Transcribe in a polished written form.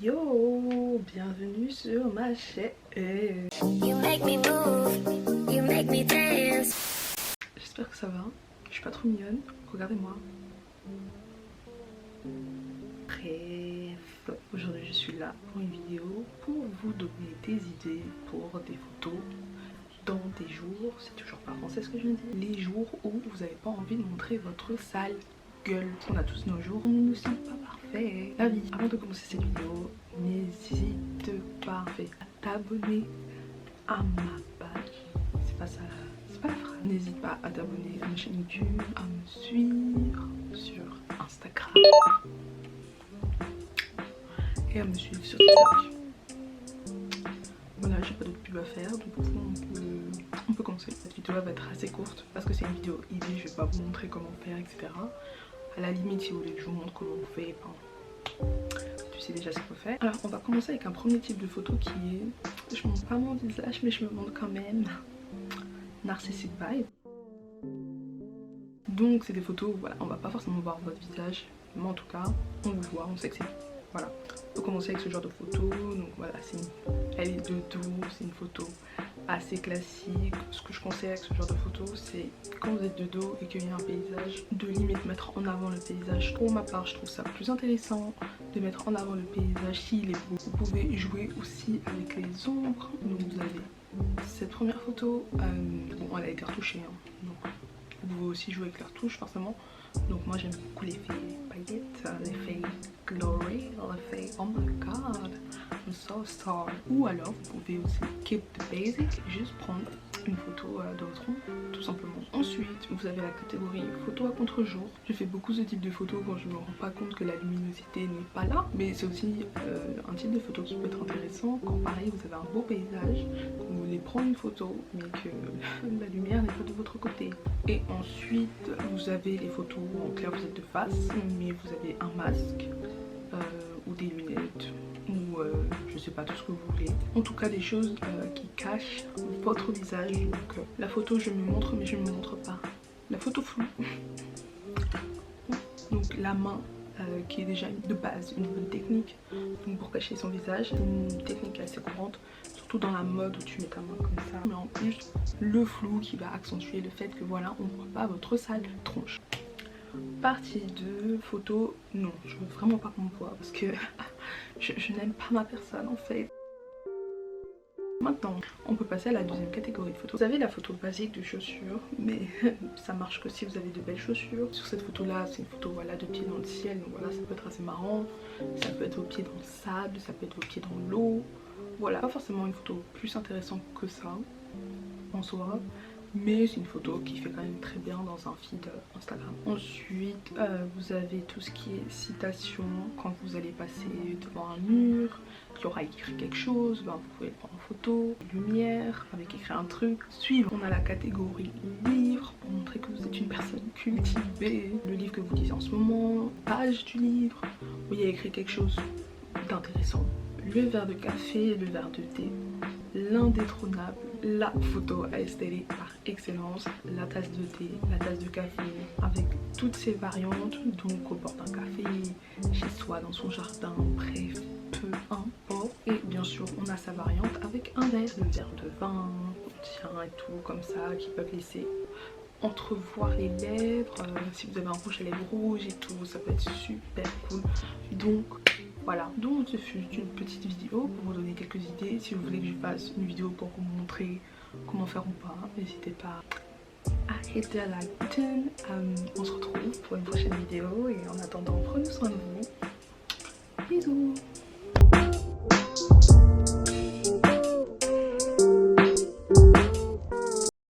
Yo, bienvenue sur ma chaîne. You make me move, you make me dance. J'espère que ça va. Je suis pas trop mignonne. Regardez-moi. Bref, aujourd'hui je suis là pour une vidéo pour vous donner des idées pour des photos dans des jours, c'est toujours pas français ce que je viens de dire, les jours où vous n'avez pas envie de montrer votre sale gueule. On a tous nos jours, nous ne sommes pas parfaits. La vie. Avant de commencer cette vidéo, n'hésite pas à t'abonner à ma page. C'est pas ça, c'est pas la phrase. N'hésite pas à t'abonner à ma chaîne YouTube, à me suivre sur Instagram et à me suivre sur TikTok. Voilà, j'ai pas d'autre pub à faire, donc on peut commencer. Cette vidéo va être assez courte parce que c'est une vidéo idée, je vais pas vous montrer comment faire, etc. À la limite, si vous voulez que je vous montre comment on fait, ben, tu sais déjà ce qu'il faut faire. Alors, on va commencer avec un premier type de photo qui est, je montre pas mon visage, mais je me montre quand même, Narcissic Vibe. Donc, c'est des photos où voilà, on va pas forcément voir votre visage, mais en tout cas, on vous voit, on sait que c'est voilà. On peut commencer avec ce genre de photo. Donc voilà, elle est de dos, c'est une photo assez classique. Ce que je conseille avec ce genre de photo, c'est quand vous êtes de dos et qu'il y a un paysage, de limite mettre en avant le paysage. Pour ma part, je trouve ça plus intéressant de mettre en avant le paysage s'il est beau. Vous pouvez jouer aussi avec les ombres. Donc vous avez cette première photo, bon, elle a été retouchée, hein. Donc vous pouvez aussi jouer avec les retouches forcément. Donc moi j'aime beaucoup l'effet paillettes, l'effet glory, l'effet oh my god, I'm so sorry. Ou alors vous pouvez aussi keep the basic, juste prendre une photo de votre ombre, tout simplement. Ensuite vous avez la catégorie photo à contre-jour. Je fais beaucoup ce type de photos quand je me rends pas compte que la luminosité n'est pas là. Mais c'est aussi un type de photo qui peut être intéressant quand pareil vous avez un beau paysage, que vous voulez prendre une photo mais que la lumière n'est pas de votre côté. Et ensuite vous avez les photos en clair, vous êtes de face mais vous avez un masque ou des lunettes ou je sais pas, tout ce que vous voulez. En tout cas des choses qui cachent votre visage. Donc la photo je me montre mais je ne me montre pas. La photo floue. Donc la main qui est déjà de base une bonne technique donc pour cacher son visage, une technique assez courante surtout dans la mode où tu mets ta main comme ça, mais en plus le flou qui va accentuer le fait que voilà on ne voit pas votre sale tronche. Partie 2, photo, non je veux vraiment pas qu'on me voit parce que je n'aime pas ma personne en fait. Maintenant, on peut passer à la deuxième catégorie de photos. Vous avez la photo basique de chaussures, mais ça marche que si vous avez de belles chaussures. Sur cette photo là, c'est une photo voilà, de pied dans le ciel, donc voilà, ça peut être assez marrant. Ça peut être vos pieds dans le sable, ça peut être vos pieds dans l'eau. Voilà, pas forcément une photo plus intéressante que ça en soi, mais c'est une photo qui fait quand même très bien dans un feed Instagram. Ensuite vous avez tout ce qui est citation. Quand vous allez passer devant un mur qui aura écrit quelque chose, ben, vous pouvez le prendre en photo, lumière avec écrit un truc. Suivant, on a la catégorie livre pour montrer que vous êtes une personne cultivée, le livre que vous lisez en ce moment, page du livre où il y a écrit quelque chose d'intéressant, le verre de café, le verre de thé, l'indétrônable, la photo aesthetique par excellence, la tasse de thé, la tasse de café avec toutes ses variantes, donc au bord d'un café, chez soi, dans son jardin, bref, peu importe. Et bien sûr on a sa variante avec un verre, le verre de vin, tiens et tout comme ça, qui peuvent laisser entrevoir les lèvres, si vous avez un rouge à lèvres rouge et tout, ça peut être super cool. Donc voilà, donc ce fut une petite vidéo pour vous donner quelques idées. Si vous voulez que je fasse une vidéo pour vous montrer comment faire ou pas, n'hésitez pas à hit the like button. On se retrouve pour une prochaine vidéo et en attendant prenez soin de vous. Bisous.